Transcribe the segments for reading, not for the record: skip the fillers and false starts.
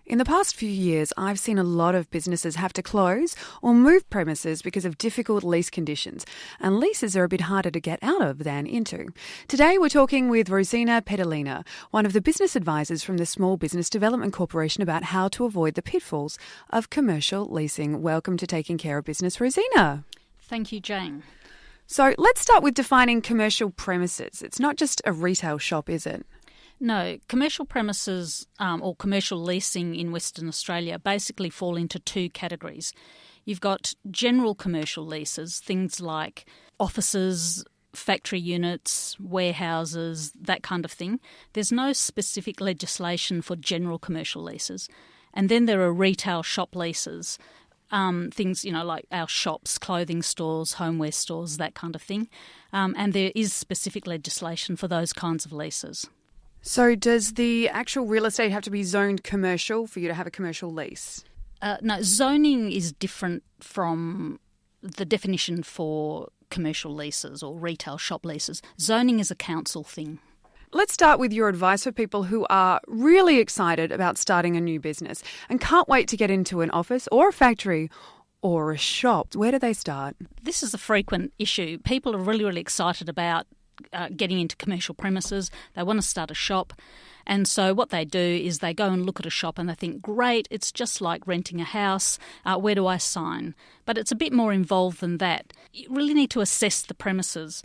In the past few years, I've seen a lot of businesses have to close or move premises because of difficult lease conditions, and leases are a bit harder to get out of than into. Today, we're talking with Rosina Pedalina, one of the business advisors from the Small Business Development Corporation, about how to avoid the pitfalls of commercial leasing. Welcome to Taking Care of Business, Rosina. Thank you, Jane. So let's start with defining commercial premises. It's not just a retail shop, is it? No, commercial premises or commercial leasing in Western Australia basically fall into two categories. You've got general commercial leases, things like offices, factory units, warehouses, that kind of thing. There's no specific legislation for general commercial leases. And then there are retail shop leases, things, like our shops, clothing stores, homeware stores, that kind of thing. And there is specific legislation for those kinds of leases. So does the actual real estate have to be zoned commercial for you to have a commercial lease? No, zoning is different from the definition for commercial leases or retail shop leases. Zoning is a council thing. Let's start with your advice for people who are really excited about starting a new business and can't wait to get into an office or a factory or a shop. Where do they start? This is a frequent issue. People are really, really excited about getting into commercial premises. They want to start a shop. And so what they do is they go and look at a shop and they think, great, it's just like renting a house. Where do I sign? But it's a bit more involved than that. You really need to assess the premises.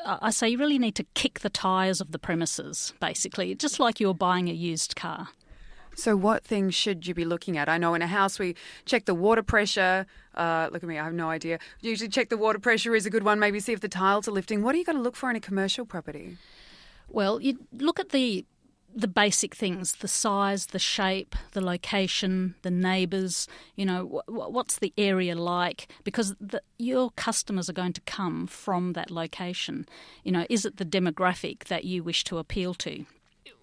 I say you really need to kick the tyres of the premises, basically, just like you're buying a used car. So what things should you be looking at? I know in a house we check the water pressure. Look at me, I have no idea. Usually check the water pressure is a good one, maybe see if the tiles are lifting. What are you going to look for in a commercial property? Well, you look at the basic things, the size, the shape, the location, the neighbours, what's the area like? Because your customers are going to come from that location. Is it the demographic that you wish to appeal to?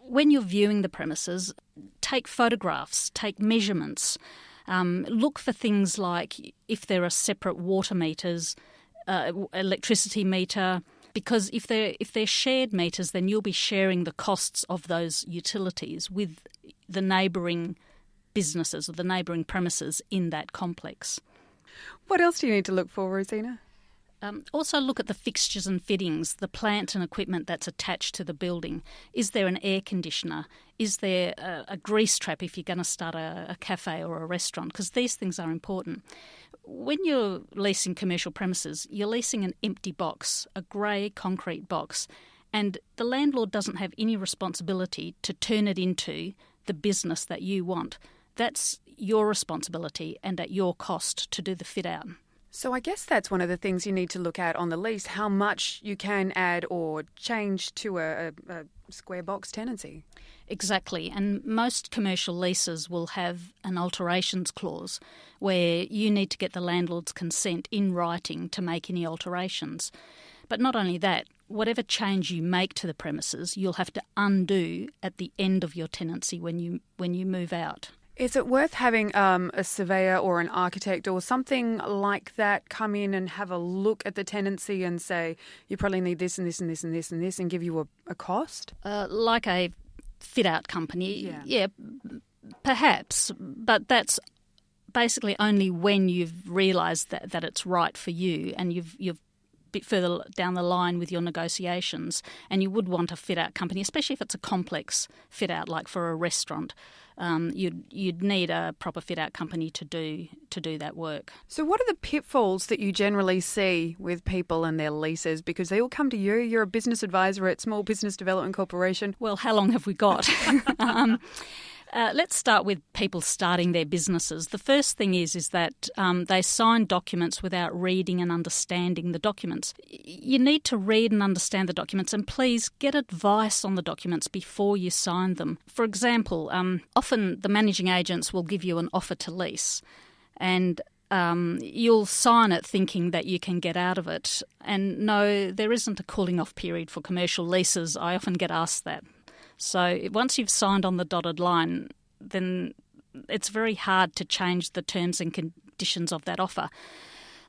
When you're viewing the premises, take photographs, take measurements, look for things like if there are separate water meters, electricity meter, because if they're shared meters, then you'll be sharing the costs of those utilities with the neighbouring businesses or the neighbouring premises in that complex. What else do you need to look for, Rosina? Also look at the fixtures and fittings, the plant and equipment that's attached to the building. Is there an air conditioner? Is there a grease trap if you're going to start a cafe or a restaurant? Because these things are important. When you're leasing commercial premises, you're leasing an empty box, a grey concrete box, and the landlord doesn't have any responsibility to turn it into the business that you want. That's your responsibility and at your cost to do the fit out. So I guess that's one of the things you need to look at on the lease, how much you can add or change to a square box tenancy. Exactly, and most commercial leases will have an alterations clause where you need to get the landlord's consent in writing to make any alterations. But not only that, whatever change you make to the premises, you'll have to undo at the end of your tenancy when you move out. Is it worth having a surveyor or an architect or something like that come in and have a look at the tenancy and say, you probably need this and this and this and this and this, and give you a cost? Like a fit-out company, yeah, perhaps, but that's basically only when you've realised that it's right for you and you've a bit further down the line with your negotiations, and you would want a fit-out company, especially if it's a complex fit-out like for a restaurant. You'd need a proper fit-out company to do that work. So what are the pitfalls that you generally see with people and their leases? Because they all come to you. You're a business advisor at Small Business Development Corporation. Well, how long have we got? Let's start with people starting their businesses. The first thing is that they sign documents without reading and understanding the documents. You need to read and understand the documents, and please get advice on the documents before you sign them. For example, often the managing agents will give you an offer to lease, and you'll sign it thinking that you can get out of it. And no, there isn't a cooling off period for commercial leases. I often get asked that. So once you've signed on the dotted line, then it's very hard to change the terms and conditions of that offer.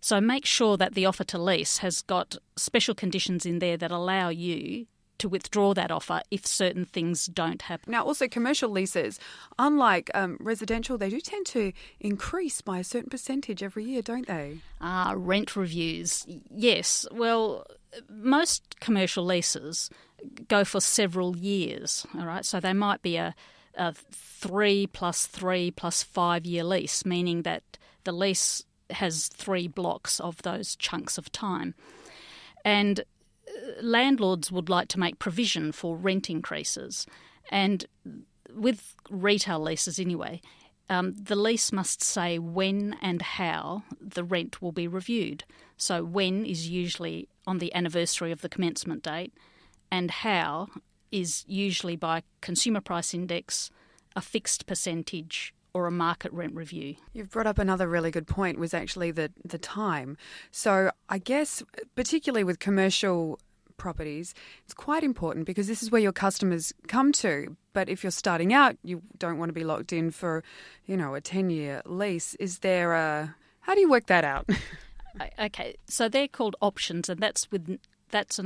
So make sure that the offer to lease has got special conditions in there that allow you to withdraw that offer if certain things don't happen. Now, also commercial leases, unlike residential, they do tend to increase by a certain percentage every year, don't they? Rent reviews, yes. Well, most commercial leases go for several years, all right? So they might be a 3 plus 3 plus 5 year lease, meaning that the lease has 3 blocks of those chunks of time. And landlords would like to make provision for rent increases. And with retail leases anyway, the lease must say when and how the rent will be reviewed. So when is usually on the anniversary of the commencement date, and how is usually by consumer price index, a fixed percentage or a market rent review. You've brought up another really good point, was actually the time. So I guess particularly with commercial properties, it's quite important because this is where your customers come to. But if you're starting out, you don't want to be locked in for, a 10-year lease. Is there how do you work that out? Okay, so they're called options, and that's a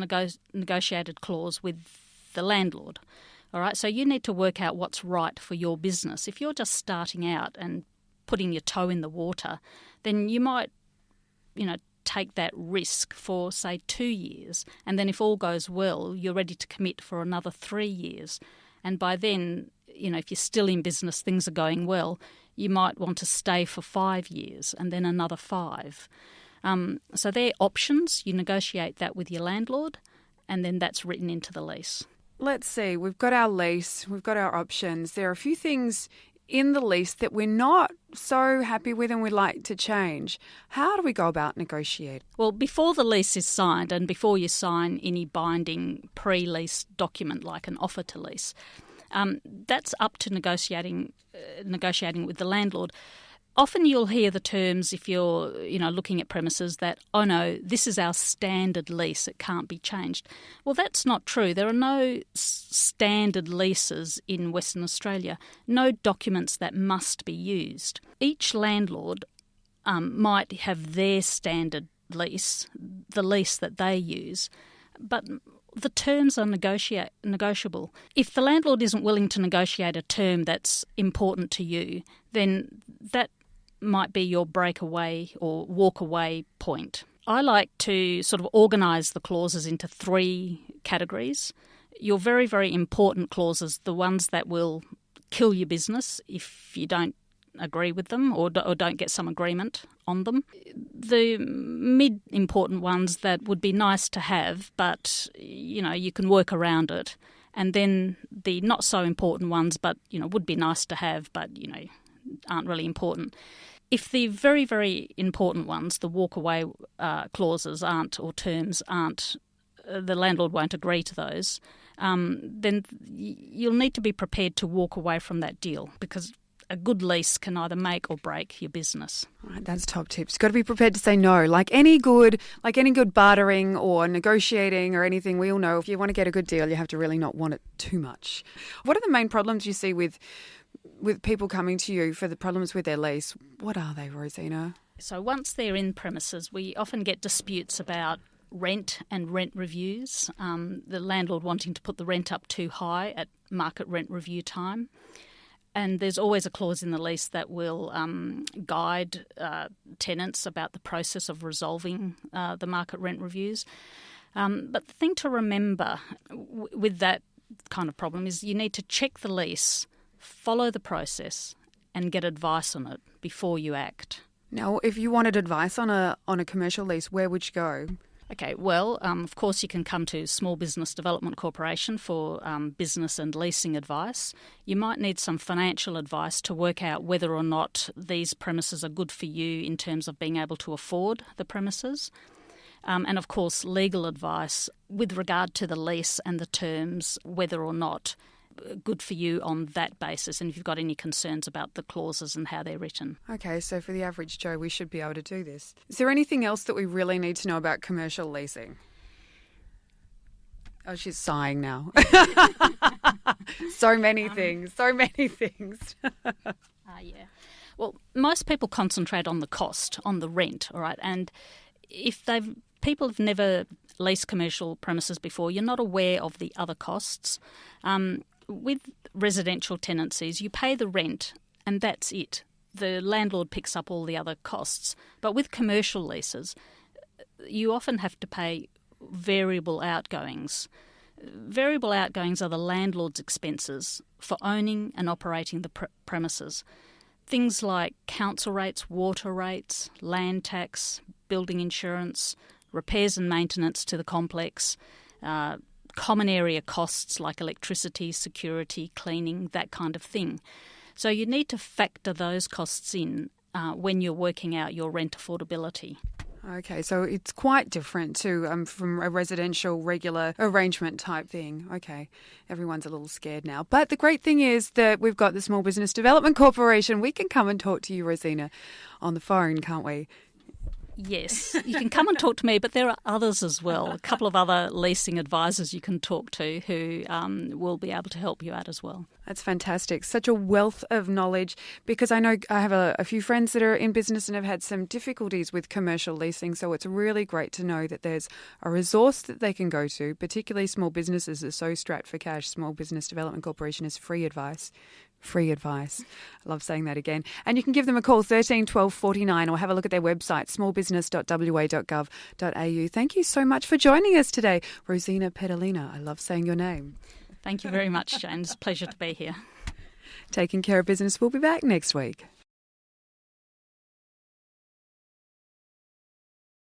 negotiated clause with the landlord. All right, so you need to work out what's right for your business. If you're just starting out and putting your toe in the water, then you might, take that risk for, say, 2 years. And then if all goes well, you're ready to commit for another 3 years. And by then, if you're still in business, things are going well, you might want to stay for 5 years and then another 5. So they're options. You negotiate that with your landlord, and then that's written into the lease. Let's see, we've got our lease, we've got our options. There are a few things in the lease that we're not so happy with and we'd like to change. How do we go about negotiating? Well, before the lease is signed and before you sign any binding pre-lease document like an offer to lease, that's up to negotiating with the landlord. Often you'll hear the terms if you're, looking at premises that, oh no, this is our standard lease, it can't be changed. Well, that's not true. There are no standard leases in Western Australia, no documents that must be used. Each landlord might have their standard lease, the lease that they use, but the terms are negotiable. If the landlord isn't willing to negotiate a term that's important to you, then that might be your breakaway or walk away point. I like to sort of organise the clauses into 3 categories. Your very, very important clauses, the ones that will kill your business if you don't agree with them or don't get some agreement on them. The mid-important ones that would be nice to have, but, you can work around it. And then the not-so-important ones, but, would be nice to have, but, aren't really important. If the very, very important ones, the walk-away clauses or terms aren't, the landlord won't agree to those, then you'll need to be prepared to walk away from that deal because a good lease can either make or break your business. Right, that's top tips. You've got to be prepared to say no. Like any good bartering or negotiating or anything, we all know if you want to get a good deal, you have to really not want it too much. What are the main problems you see with people coming to you for the problems with their lease? What are they, Rosina? So once they're in premises, we often get disputes about rent and rent reviews, the landlord wanting to put the rent up too high at market rent review time. And there's always a clause in the lease that will guide tenants about the process of resolving the market rent reviews. But the thing to remember with that kind of problem is you need to check the lease, follow the process and get advice on it before you act. Now, if you wanted advice on a commercial lease, where would you go? Okay, well, of course you can come to Small Business Development Corporation for business and leasing advice. You might need some financial advice to work out whether or not these premises are good for you in terms of being able to afford the premises. And of course, legal advice with regard to the lease and the terms, whether or not good for you on that basis, and if you've got any concerns about the clauses and how they're written. Okay, so for the average Joe, we should be able to do this. Is there anything else that we really need to know about commercial leasing? Oh, she's sighing now. So many things. Yeah. Well, most people concentrate on the cost, on the rent, all right? And if people have never leased commercial premises before, you're not aware of the other costs. With residential tenancies, you pay the rent and that's it. The landlord picks up all the other costs. But with commercial leases, you often have to pay variable outgoings. Variable outgoings are the landlord's expenses for owning and operating the premises. Things like council rates, water rates, land tax, building insurance, repairs and maintenance to the complex, common area costs like electricity, security, cleaning, that kind of thing. So you need to factor those costs in when you're working out your rent affordability. Okay, so it's quite different to from a residential regular arrangement type thing. Okay, everyone's a little scared now. But the great thing is that we've got the Small Business Development Corporation. We can come and talk to you, Rosina, on the phone, can't we? Yes, you can come and talk to me, but there are others as well, a couple of other leasing advisors you can talk to who will be able to help you out as well. That's fantastic. Such a wealth of knowledge, because I know I have a few friends that are in business and have had some difficulties with commercial leasing, so it's really great to know that there's a resource that they can go to, particularly small businesses are so strapped for cash. Small Business Development Corporation is free advice. Free advice. I love saying that again. And you can give them a call, 13 12 49, or have a look at their website, smallbusiness.wa.gov.au. Thank you so much for joining us today, Rosina Pedalina. I love saying your name. Thank you very much, Jane. It's a pleasure to be here. Taking Care of Business. We'll be back next week.